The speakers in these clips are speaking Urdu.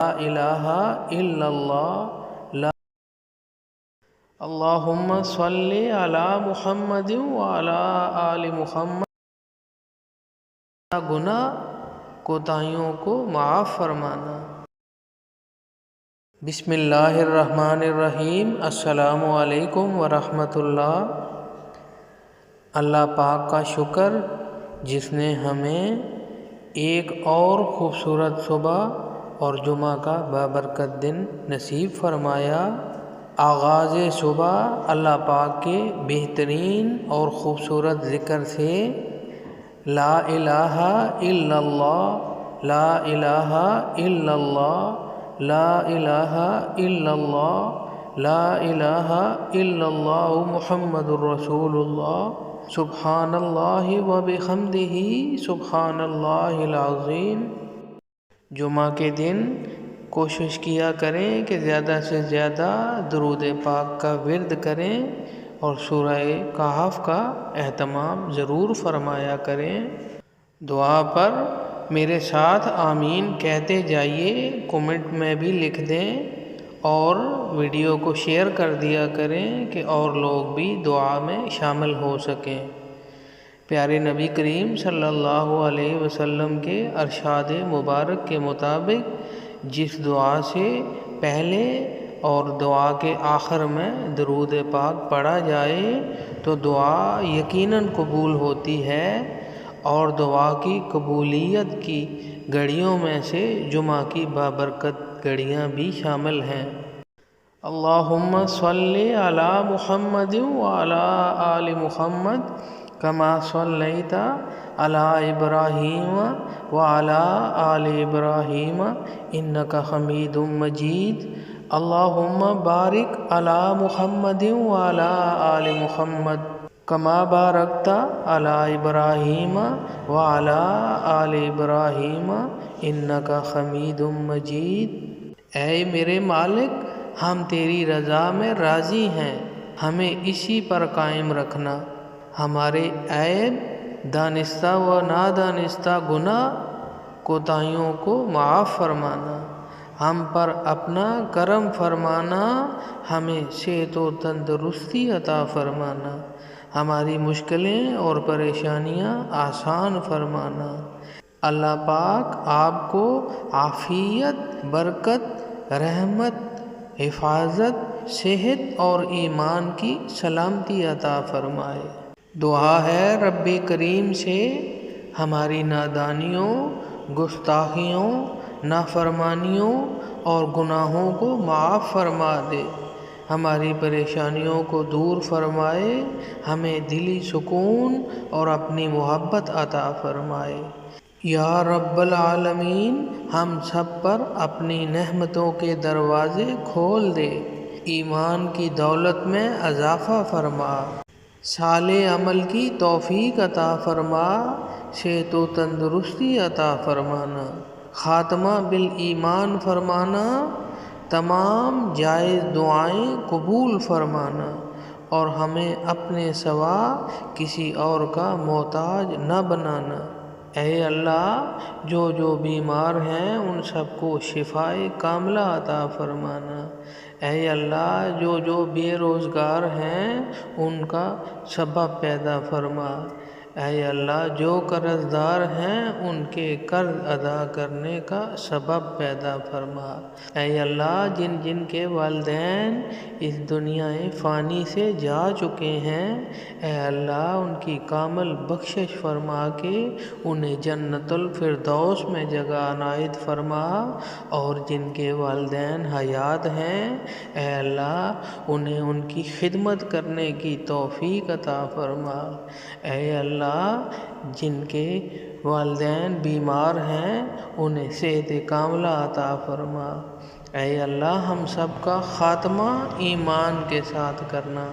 لا الہ الا اللہ لا اللہم صلی علی محمد وعلی آل محمد۔ گناہ کوتاہیوں کو معاف فرمانا۔ بسم اللہ الرحمن الرحیم۔ السلام علیکم ورحمۃ اللہ۔ اللہ پاک کا شکر جس نے ہمیں ایک اور خوبصورت صبح اور جمعہ کا بابرکت دن نصیب فرمایا۔ آغاز صبح اللہ پاک کے بہترین اور خوبصورت ذکر سے لا الہ الا اللہ، لا الہ الا اللہ، لا الہ الا اللہ، لا الہ الا اللہ محمد الرسول اللہ، سبحان اللہ وبحمدہ سبحان اللہ العظیم۔ جمعہ کے دن کوشش کیا کریں کہ زیادہ سے زیادہ درود پاک کا ورد کریں اور سورہ کہف کا اہتمام ضرور فرمایا کریں۔ دعا پر میرے ساتھ آمین کہتے جائیے، کومنٹ میں بھی لکھ دیں اور ویڈیو کو شیئر کر دیا کریں کہ اور لوگ بھی دعا میں شامل ہو سکیں۔ پیارے نبی کریم صلی اللہ علیہ وسلم کے ارشاد مبارک کے مطابق جس دعا سے پہلے اور دعا کے آخر میں درود پاک پڑھا جائے تو دعا یقیناً قبول ہوتی ہے، اور دعا کی قبولیت کی گھڑیوں میں سے جمعہ کی بابرکت گھڑیاں بھی شامل ہیں۔ اللہم صلی علی محمد وعلی آل محمد کما صلیت علی ابراہیم وعلی آل ابراہیم انک حمید مجید۔ اللہم بارک علی محمد وعلی آل محمد کما بارکت علی ابراہیم وعلی آل ابراہیم انک حمید مجید۔ اے میرے مالک، ہم تیری رضا میں راضی ہیں، ہمیں اسی پر قائم رکھنا، ہمارے عیب، دانستہ و نادانستہ گناہ کوتاہیوں کو معاف فرمانا، ہم پر اپنا کرم فرمانا، ہمیں صحت و تندرستی عطا فرمانا، ہماری مشکلیں اور پریشانیاں آسان فرمانا۔ اللہ پاک آپ کو عافیت، برکت، رحمت، حفاظت، صحت اور ایمان کی سلامتی عطا فرمائے۔ دعا ہے رب کریم سے ہماری نادانیوں، گستاخیوں، نافرمانیوں اور گناہوں کو معاف فرما دے، ہماری پریشانیوں کو دور فرمائے، ہمیں دلی سکون اور اپنی محبت عطا فرمائے۔ یا رب العالمین، ہم سب پر اپنی نعمتوں کے دروازے کھول دے، ایمان کی دولت میں اضافہ فرما، صالح عمل کی توفیق عطا فرما، صحت و تندرستی عطا فرمانا، خاتمہ بالایمان فرمانا، تمام جائز دعائیں قبول فرمانا، اور ہمیں اپنے سوا کسی اور کا محتاج نہ بنانا۔ اے اللہ، جو جو بیمار ہیں ان سب کو شفائے کاملہ عطا فرمانا۔ اے اللہ، جو جو بے روزگار ہیں ان کا سبب پیدا فرما۔ اے اللہ، جو قرض دار ہیں ان کے قرض ادا کرنے کا سبب پیدا فرما۔ اے اللہ، جن جن کے والدین اس دنیا فانی سے جا چکے ہیں، اے اللہ ان کی کامل بخشش فرما کے انہیں جنت الفردوس میں جگہ عنایت فرما، اور جن کے والدین حیات ہیں اے اللہ انہیں ان کی خدمت کرنے کی توفیق عطا فرما۔ اے اللہ، جن کے والدین بیمار ہیں انہیں صحت کاملہ عطا فرما۔ اے اللہ، ہم سب کا خاتمہ ایمان کے ساتھ کرنا۔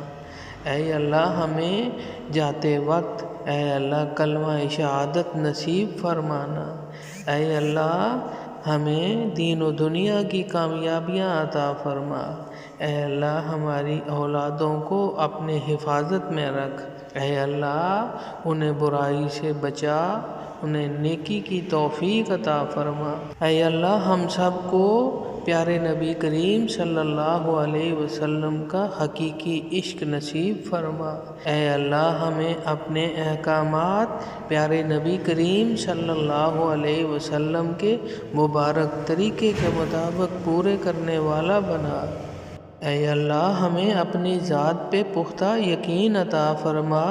اے اللہ، ہمیں جاتے وقت اے اللہ کلمہ شہادت نصیب فرمانا۔ اے اللہ، ہمیں دین و دنیا کی کامیابیاں عطا فرما۔ اے اللہ، ہماری اولادوں کو اپنے حفاظت میں رکھ۔ اے اللہ، انہیں برائی سے بچا انہیں نیکی کی توفیق عطا فرما۔ اے اللہ ہم سب کو پیارے نبی کریم صلی اللہ علیہ وسلم کا حقیقی عشق نصیب فرما۔ اے اللہ ہمیں اپنے احکامات پیارے نبی کریم صلی اللہ علیہ وسلم کے مبارک طریقے کے مطابق پورے کرنے والا بنا۔ اے اللہ ہمیں اپنی ذات پہ پختہ یقین عطا فرما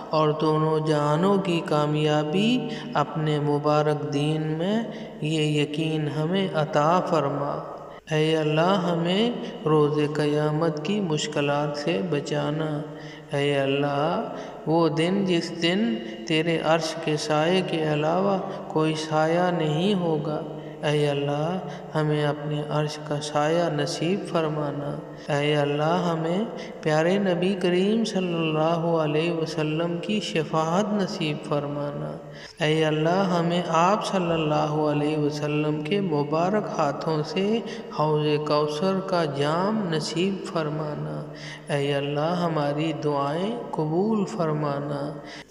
اور دونوں جہانوں کی کامیابی اپنے مبارک دین میں یہ یقین ہمیں عطا فرما۔ اے اللہ ہمیں روز قیامت کی مشکلات سے بچانا۔ اے اللہ وہ دن جس دن تیرے عرش کے سائے کے علاوہ کوئی سایہ نہیں ہوگا، اے اللہ ہمیں اپنے عرش کا سایہ نصیب فرمانا۔ اے اللہ ہمیں پیارے نبی کریم صلی اللہ علیہ وسلم کی شفاعت نصیب فرمانا۔ اے اللہ ہمیں آپ صلی اللہ علیہ وسلم کے مبارک ہاتھوں سے حوض کوثر کا جام نصیب فرمانا۔ اے اللہ ہماری دعائیں قبول فرمانا۔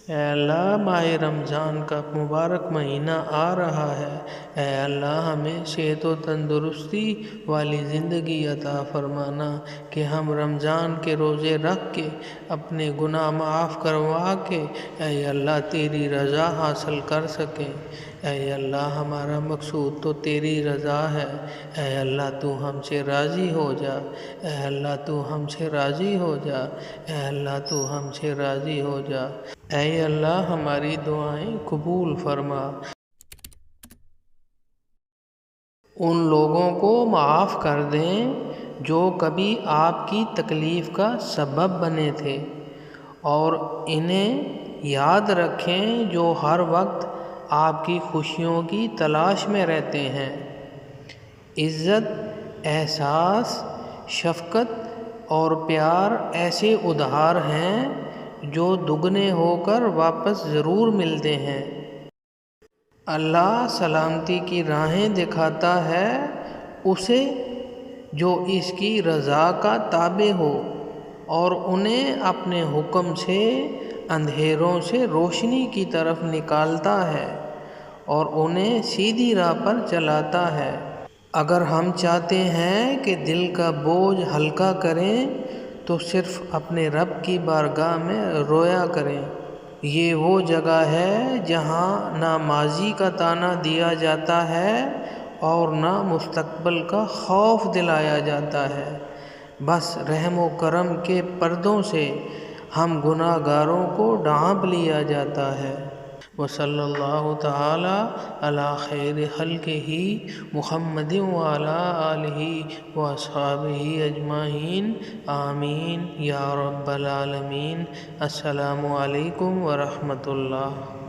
اے اللہ ماہ رمضان کا مبارک مہینہ آ رہا ہے، اے اللہ ہمیں صحت و تندرستی والی زندگی عطا فرمانا کہ ہم رمضان کے روزے رکھ کے اپنے گناہ معاف کروا کے اے اللہ تیری رضا حاصل کر سکیں۔ اے اللہ ہمارا مقصود تو تیری رضا ہے، اے اللہ تو ہم سے راضی ہو جا، اے اللہ تو ہم سے راضی ہو جا، اے اللہ تو ہم سے راضی ہو جا۔ اے اللہ ہماری دعائیں قبول فرما۔ ان لوگوں کو معاف کر دیں جو کبھی آپ کی تکلیف کا سبب بنے تھے، اور انہیں یاد رکھیں جو ہر وقت آپ کی خوشیوں کی تلاش میں رہتے ہیں۔ عزت، احساس، شفقت اور پیار ایسے ادھار ہیں جو دگنے ہو کر واپس ضرور ملتے ہیں۔ اللہ سلامتی کی راہیں دکھاتا ہے اسے جو اس کی رضا کا تابع ہو، اور انہیں اپنے حکم سے اندھیروں سے روشنی کی طرف نکالتا ہے اور انہیں سیدھی راہ پر چلاتا ہے۔ اگر ہم چاہتے ہیں کہ دل کا بوجھ ہلکا کریں تو صرف اپنے رب کی بارگاہ میں رویا کریں۔ یہ وہ جگہ ہے جہاں نہ ماضی کا طعنہ دیا جاتا ہے اور نہ مستقبل کا خوف دلایا جاتا ہے، بس رحم و کرم کے پردوں سے ہم گناہ گاروں کو ڈھانپ لیا جاتا ہے۔ وصلی اللہ تعالی علی خیر خلقہ محمد وعلی آلہ واصحابہ اجمعین، آمین یا رب العالمین۔ السلام علیکم ورحمۃ اللہ۔